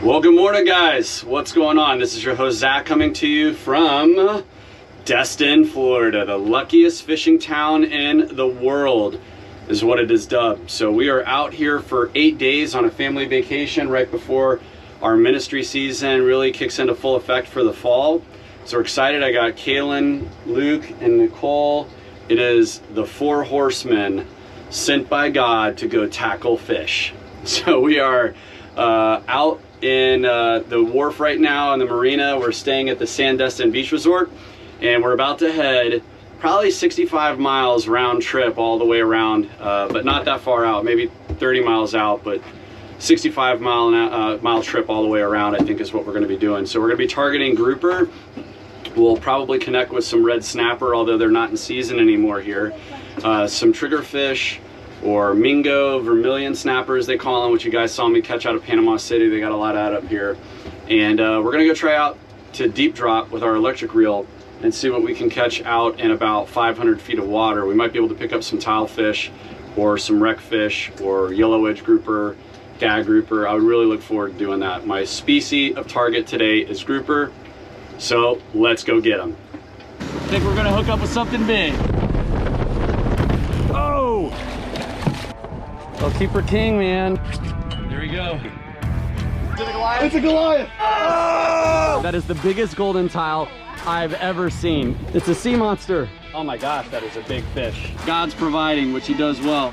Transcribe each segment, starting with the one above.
Well, good morning, guys. What's going on? This is your host, Zach, coming to you from Destin, Florida, the luckiest fishing town in the world is what it is dubbed. So we are out here for 8 days on a family vacation right before our ministry season really kicks into full effect for the fall. So we're excited. I got Kaylin, Luke, and Nicole. It is the 4 horsemen sent by God to go tackle fish. So we are out in the wharf right now in the marina. We're staying at the Destin Beach Resort, and we're about to head probably 65 miles round trip all the way around, but not that far out, maybe 30 miles out, but 65 mile trip all the way around, I think, is what we're going to be doing. So we're going to be targeting grouper. We'll probably connect with some red snapper, although they're not in season anymore here. Some triggerfish, or Mingo, Vermillion snappers they call them, which you guys saw me catch out of Panama City. They got a lot out up here. And we're gonna go try out to deep drop with our electric reel and see what we can catch out in about 500 feet of water. We might be able to pick up some tile fish or some wreck fish or yellow edge grouper, gag grouper. I would really look forward to doing that. My species of target today is grouper. So let's go get them. I think we're gonna hook up with something big. Oh! Well, keeper king, man. There we go. Is it a Goliath? It's a Goliath! Oh! That is the biggest golden tile I've ever seen. It's a sea monster. Oh my gosh, that is a big fish. God's providing, which he does well.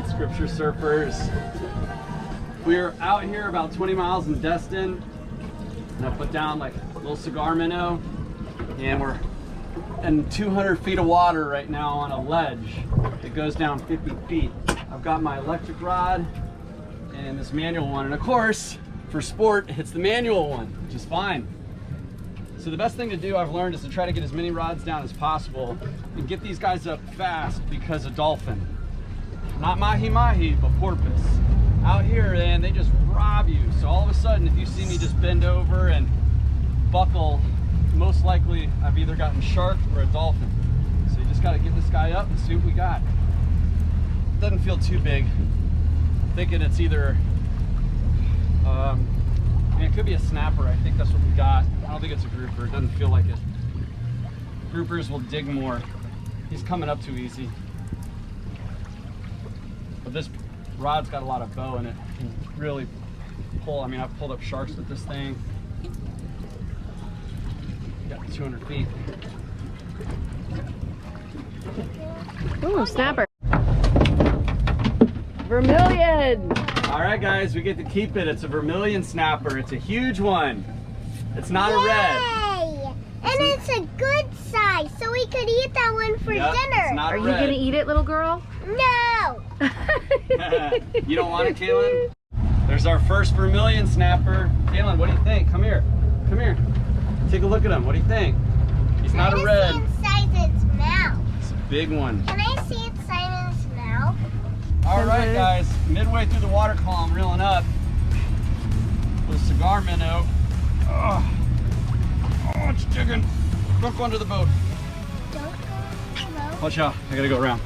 Scripture surfers. We're out here about 20 miles in Destin, and I put down like a little cigar minnow, and we're in 200 feet of water right now on a ledge. It goes down 50 feet. I've got my electric rod and this manual one, and of course, for sport, it's the manual one, which is fine. So the best thing to do, I've learned, is to try to get as many rods down as possible and get these guys up fast because of dolphin. Not mahi-mahi, but porpoise. Out here, man, they just rob you. So all of a sudden, if you see me just bend over and buckle, most likely I've either gotten shark or a dolphin. So you just gotta get this guy up and see what we got. Doesn't feel too big. I'm thinking it's either, it could be a snapper. I think that's what we got. I don't think it's a grouper. It doesn't feel like it. Groupers will dig more. He's coming up too easy. But this rod's got a lot of bow in it. It can really pull. I mean, I've pulled up sharks with this thing. Got 200 feet. Ooh, snapper. Vermillion! All right, guys, we get to keep it. It's a Vermillion snapper. It's a huge one. It's not a red. And it's a good size, so we could eat that one for dinner. Are you gonna eat it, little girl? No! You don't want it, Kaylin? There's our first Vermillion snapper. Kaylin, what do you think? Come here. Come here. Take a look at him. What do you think? He's not a red. Can I see inside its mouth? It's a big one. Can I see inside its mouth? All right, guys. Midway through the water column, reeling up with a cigar minnow. Oh, it's digging. Don't go under the boat. Don't go under the boat. Watch out. I gotta go around.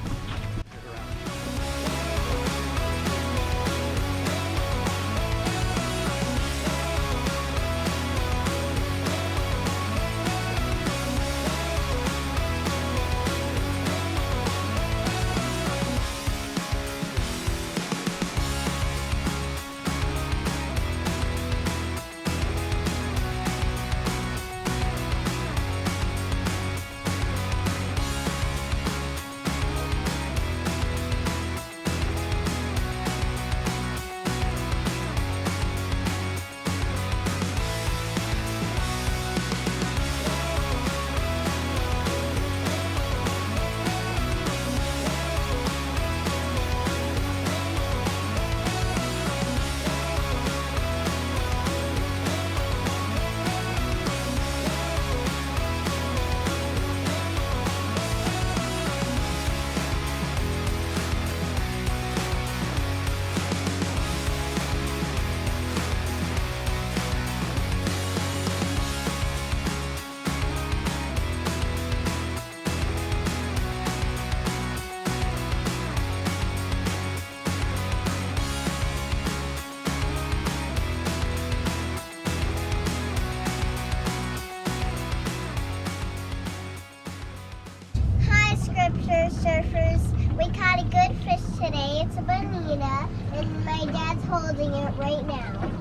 surfers. We caught a good fish today. It's a bonita, and my dad's holding it right now.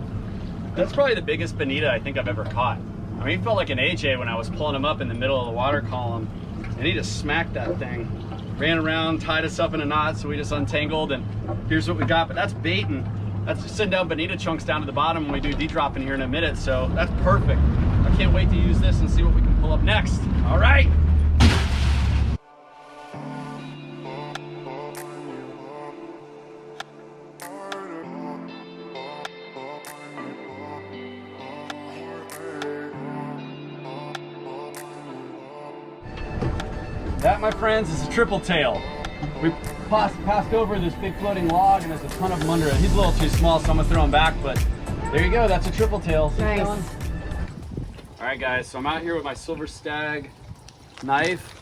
That's probably the biggest bonita I think I've ever caught. I mean, he felt like an AJ when I was pulling him up in the middle of the water column, and he just smacked that thing. Ran around, tied us up in a knot, so we just untangled, and here's what we got. But that's bait, and that's just sitting down bonita chunks down to the bottom when we do de-dropping here in a minute, so that's perfect. I can't wait to use this and see what we can pull up next. All right. That, my friends, is a triple tail. We passed over this big floating log and there's a ton of them under it. He's a little too small, so I'm gonna throw him back, but there you go, that's a triple tail. Nice. All right, guys, so I'm out here with my silver stag knife.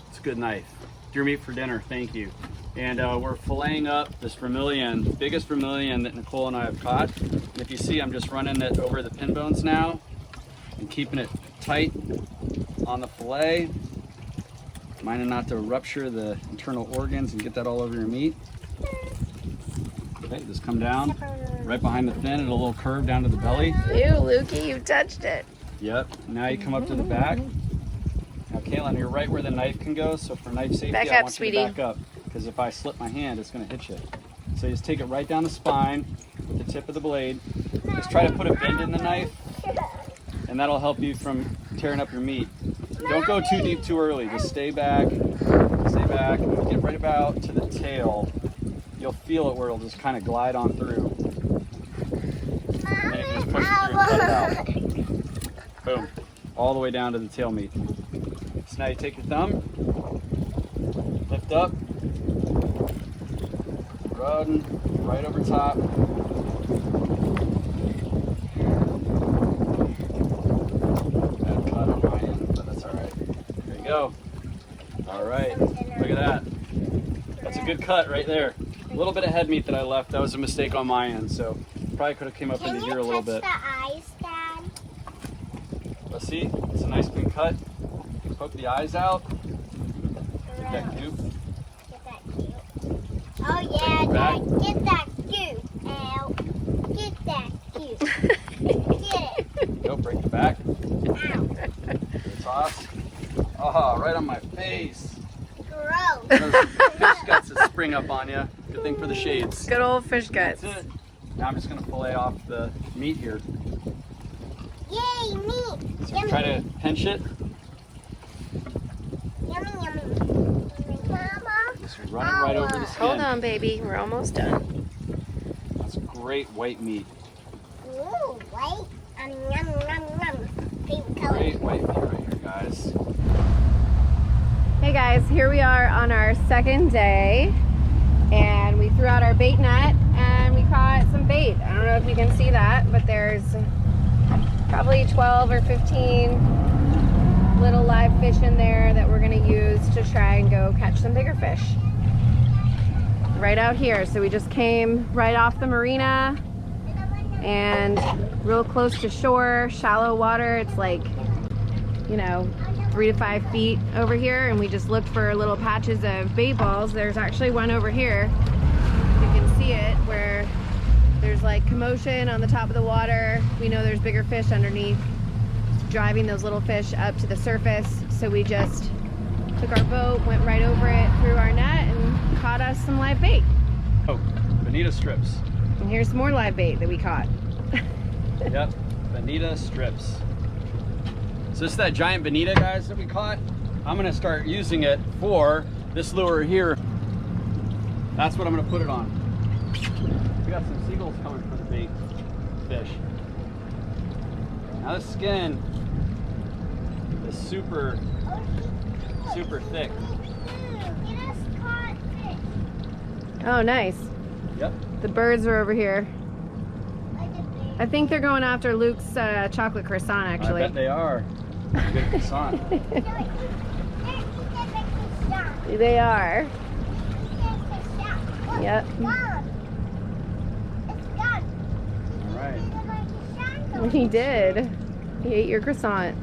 It's a good knife. Deer meat for dinner, thank you. And we're filleting up this vermilion, the biggest vermilion that Nicole and I have caught. And if you see, I'm just running it over the pin bones now and keeping it tight on the fillet. Minding not to rupture the internal organs and get that all over your meat. Okay, just come down right behind the fin and a little curve down to the belly. Ew, Lukey, you touched it. Yep, now you come up to the back. Now, Kaylin, you're right where the knife can go, so for knife safety, Back I up, want sweetie. you to back up, because if I slip my hand, it's gonna hit you. So you just take it right down the spine with the tip of the blade. Just try to put a bend in the knife, and that'll help you from tearing up your meat. Don't go too deep too early. Just stay back, and when you get right about to the tail, you'll feel it where it'll just kind of glide on through. And then you can just push it through and cut it out. Boom. All the way down to the tail meat. So now you take your thumb, lift up, run right over top. Go. All right, look at that. That's a good cut right there. A little bit of head meat that I left. That was a mistake on my end, so probably could have came up into here a little bit. Can you touch the eyes, Dad? Let's see. It's a nice clean cut. Poke the eyes out. Get that goop. Get that goop. Oh yeah, Dad. Get that goop out. Get that goop. Get it. Go, break the back. Ow. Good toss. Oh, right on my face. Gross. Those fish guts that spring up on you. Good thing for the shades. Good old fish guts. That's it. Now I'm just going to fillet off the meat here. Yay, meat. So try to pinch it. Yummy, yummy. Mama. Just run it right over the skin. Hold on, baby. We're almost done. That's great white meat. Ooh, white. Yum, yum, yum. Favorite color. Great white meat right here, guys. Hey guys, here we are on our second day, and we threw out our bait net and we caught some bait. I don't know if you can see that, but there's probably 12 or 15 little live fish in there that we're gonna use to try and go catch some bigger fish. Right out here. So we just came right off the marina and real close to shore, shallow water. It's like, you know, 3 to 5 feet over here, and we just looked for little patches of bait balls. There's actually one over here. You can see it where there's like commotion on the top of the water. We know there's bigger fish underneath, driving those little fish up to the surface. So we just took our boat, went right over it, threw our net, and caught us some live bait. Oh, bonita strips. And here's some more live bait that we caught. Yep, bonita strips. So this is that giant bonita, guys, that we caught. I'm gonna start using it for this lure here. That's what I'm gonna put it on. We got some seagulls coming for the bait fish. Now the skin is super thick. Get us caught fish. Oh, nice. Yep. The birds are over here. Like a bear. I think they're going after Luke's chocolate croissant, actually. I bet they are. Good croissant. They are. Yep. All right. He did. He ate your croissant.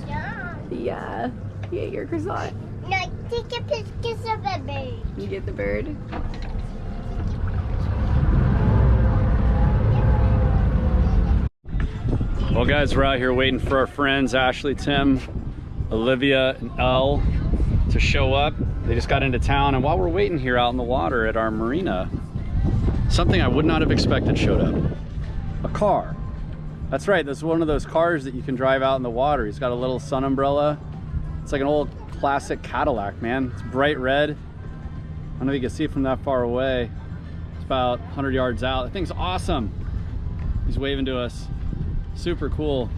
Yeah. You ate your croissant. No, take a picture of the bird. You get the bird. Well, guys, we're out here waiting for our friends Ashley, Tim, Olivia, and Elle to show up. They just got into town, and while we're waiting here out in the water at our marina, something I would not have expected showed up. A car. That's right, this is one of those cars that you can drive out in the water. He's got a little sun umbrella. It's like an old classic Cadillac, man. It's bright red. I don't know if you can see it from that far away. It's about 100 yards out. The thing's awesome. He's waving to us. Super cool.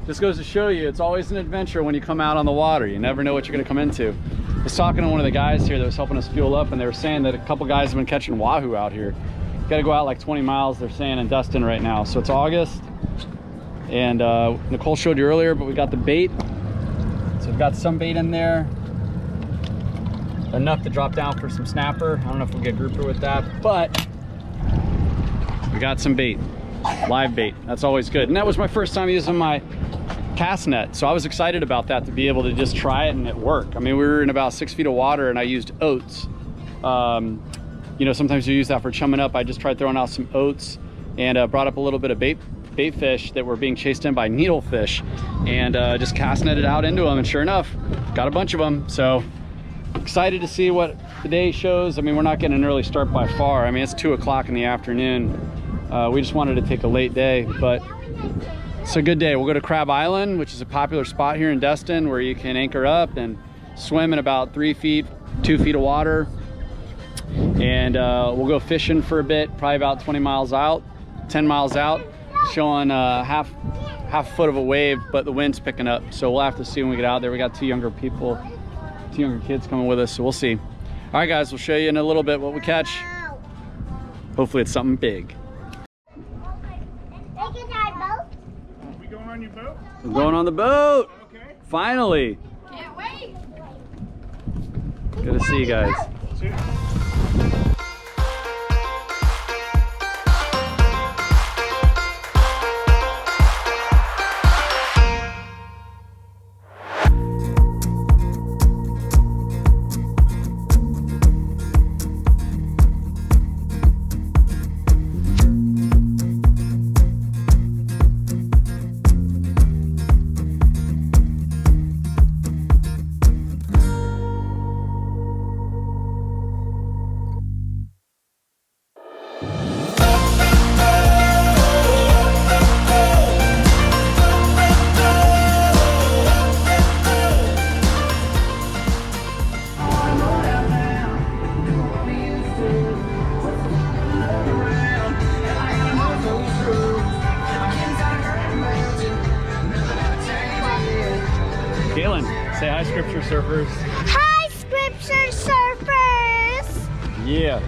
Just goes to show you, it's always an adventure when you come out on the water. You never know what you're gonna come into. I was talking to one of the guys here that was helping us fuel up, and they were saying that a couple guys have been catching wahoo out here. You gotta go out like 20 miles, they're saying, in Destin right now. So it's August, and Nicole showed you earlier, but we got the bait. So we've got some bait in there. Enough to drop down for some snapper. I don't know if we'll get grouper with that, but we got some bait. Live bait, that's always good. And that was my first time using my cast net, so I was excited about that, to be able to just try it and it worked. I mean, we were in about 6 feet of water, and I used oats. You know, sometimes you use that for chumming up. I just tried throwing out some oats, and brought up a little bit of bait fish that were being chased in by needlefish, and just cast netted out into them, and sure enough, got a bunch of them. So excited to see what the day shows. I mean, we're not getting an early start by far. I mean, it's 2 o'clock in the afternoon. We just wanted to take a late day, but it's a good day. We'll go to Crab Island, which is a popular spot here in Destin, where you can anchor up and swim in about 3 feet, 2 feet of water. And we'll go fishing for a bit, probably about 20 miles out, 10 miles out, showing half foot of a wave, but the wind's picking up. So we'll have to see when we get out there. We got 2 younger people, 2 younger kids coming with us, so we'll see. All right, guys, we'll show you in a little bit what we catch. Hopefully it's something big. On your boat? We're going on the boat. Okay. Finally. Can't wait. Good to see you guys. See you. Say hi, Scripture Surfers. Hi, Scripture Surfers! Yeah.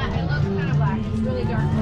It looks kind of black. It's really dark.